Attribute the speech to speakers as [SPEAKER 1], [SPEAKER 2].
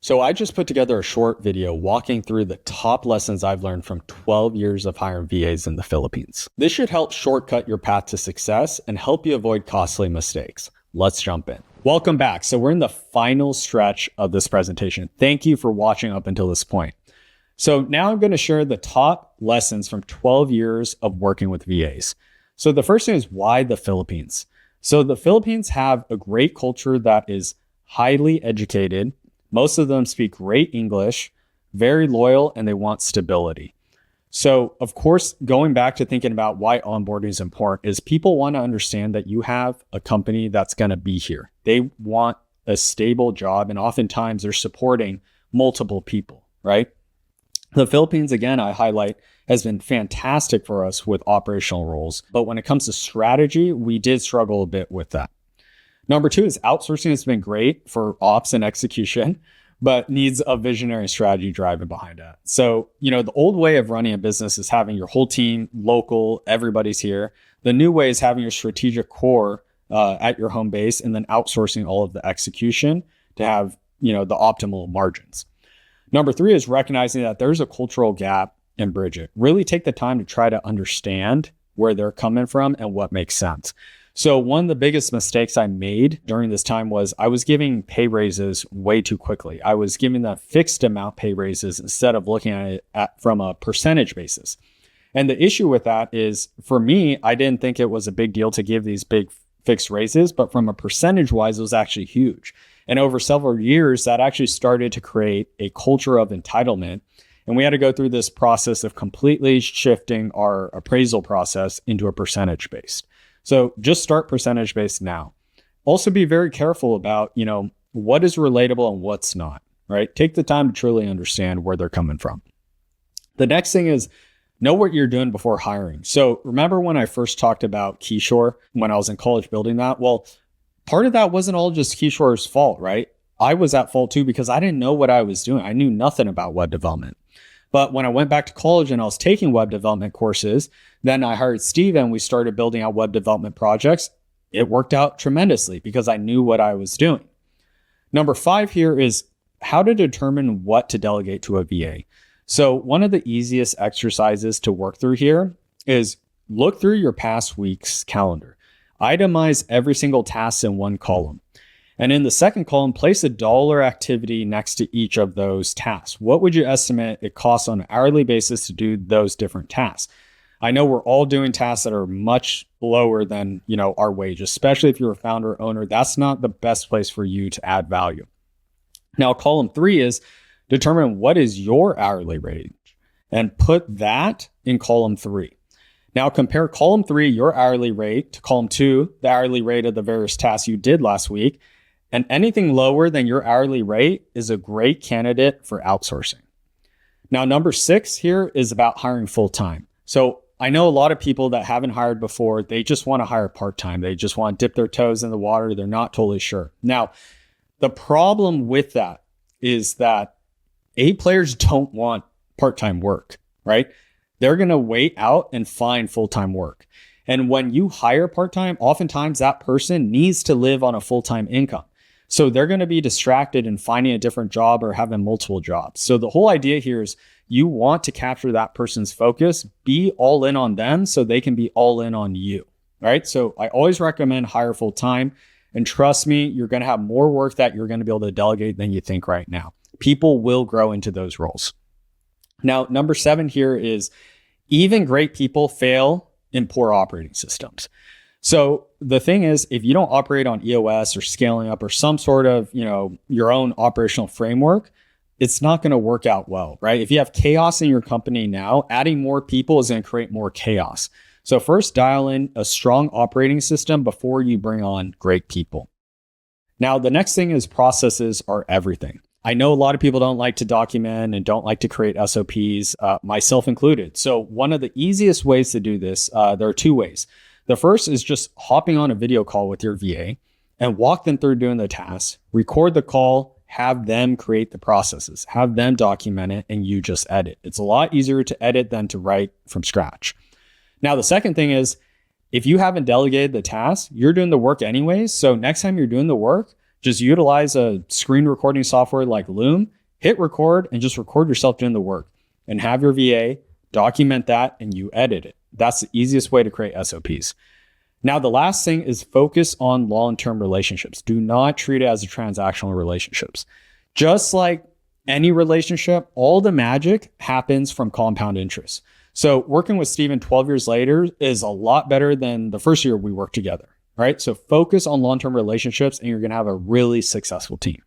[SPEAKER 1] So I just put together a short video walking through the top lessons I've learned from 12 years of hiring VAs in the Philippines. This should help shortcut your path to success and help you avoid costly mistakes. Let's jump in. Welcome back. So we're in the final stretch of this presentation. Thank you for watching up until this point. So now I'm going to share the top lessons from 12 years of working with VAs. So the first thing is, why the Philippines? So the Philippines have a great culture that is highly educated. Most of them speak great English, very loyal, and they want stability. So, of course, going back to thinking about why onboarding is important is people want to understand that you have a company that's going to be here. They want a stable job, and oftentimes they're supporting multiple people, right? The Philippines, again, I highlight, has been fantastic for us with operational roles. But when it comes to strategy, we did struggle a bit with that. Number two is outsourcing has been great for ops and execution, but needs a visionary strategy driving behind it. So, the old way of running a business is having your whole team local, everybody's here. The new way is having your strategic core at your home base and then outsourcing all of the execution to have, the optimal margins. Number three is recognizing that there's a cultural gap and bridge it. Really take the time to try to understand where they're coming from and what makes sense. So one of the biggest mistakes I made during this time was I was giving pay raises way too quickly. I was giving them fixed amount pay raises instead of looking at it from a percentage basis. And the issue with that is, for me, I didn't think it was a big deal to give these big fixed raises, but from a percentage wise, it was actually huge. And over several years, that actually started to create a culture of entitlement. And we had to go through this process of completely shifting our appraisal process into a percentage based. So just start percentage based now. Also be very careful about, what is relatable and what's not, right? Take the time to truly understand where they're coming from. The next thing is know what you're doing before hiring. So remember when I first talked about Keyshore when I was in college building that? Well, part of that wasn't all just Keyshore's fault, right? I was at fault too because I didn't know what I was doing. I knew nothing about web development. But when I went back to college and I was taking web development courses, then I hired Steve and we started building out web development projects. It worked out tremendously because I knew what I was doing. Number 5 here is how to determine what to delegate to a VA. So one of the easiest exercises to work through here is look through your past week's calendar. Itemize every single task in one column. And in the second column, place a dollar activity next to each of those tasks. What would you estimate it costs on an hourly basis to do those different tasks? I know we're all doing tasks that are much lower than, our wage, especially if you're a founder or owner. That's not the best place for you to add value. Now, column 3 is determine what is your hourly rate and put that in column 3. Now compare column 3, your hourly rate, to column 2, the hourly rate of the various tasks you did last week. And anything lower than your hourly rate is a great candidate for outsourcing. Now, number 6 here is about hiring full-time. So I know a lot of people that haven't hired before, they just want to hire part-time. They just want to dip their toes in the water. They're not totally sure. Now, the problem with that is that players don't want part-time work, right? They're going to wait out and find full-time work. And when you hire part-time, oftentimes that person needs to live on a full-time income. So they're going to be distracted in finding a different job or having multiple jobs. So the whole idea here is you want to capture that person's focus, be all in on them so they can be all in on you, right? So I always recommend hire full time. And trust me, you're going to have more work that you're going to be able to delegate than you think right now. People will grow into those roles. Now, number 7 here is even great people fail in poor operating systems. So the thing is, if you don't operate on EOS or scaling up or some sort of, your own operational framework, it's not going to work out well, right? If you have chaos in your company now, adding more people is going to create more chaos. So first dial in a strong operating system before you bring on great people. Now, the next thing is processes are everything. I know a lot of people don't like to document and don't like to create SOPs, myself included. So one of the easiest ways to do this, there are 2 ways. The first is just hopping on a video call with your VA and walk them through doing the tasks, record the call, have them create the processes, have them document it, and you just edit. It's a lot easier to edit than to write from scratch. Now, the second thing is, if you haven't delegated the task, you're doing the work anyways. So next time you're doing the work, Just utilize a screen recording software like Loom, hit record, and just record yourself doing the work and have your VA document that and you edit it. That's the easiest way to create SOPs. Now, the last thing is focus on long-term relationships. Do not treat it as a transactional relationships. Just like any relationship, all the magic happens from compound interest. So working with Steven 12 years later is a lot better than the first year we worked together, right? So focus on long-term relationships and you're going to have a really successful team.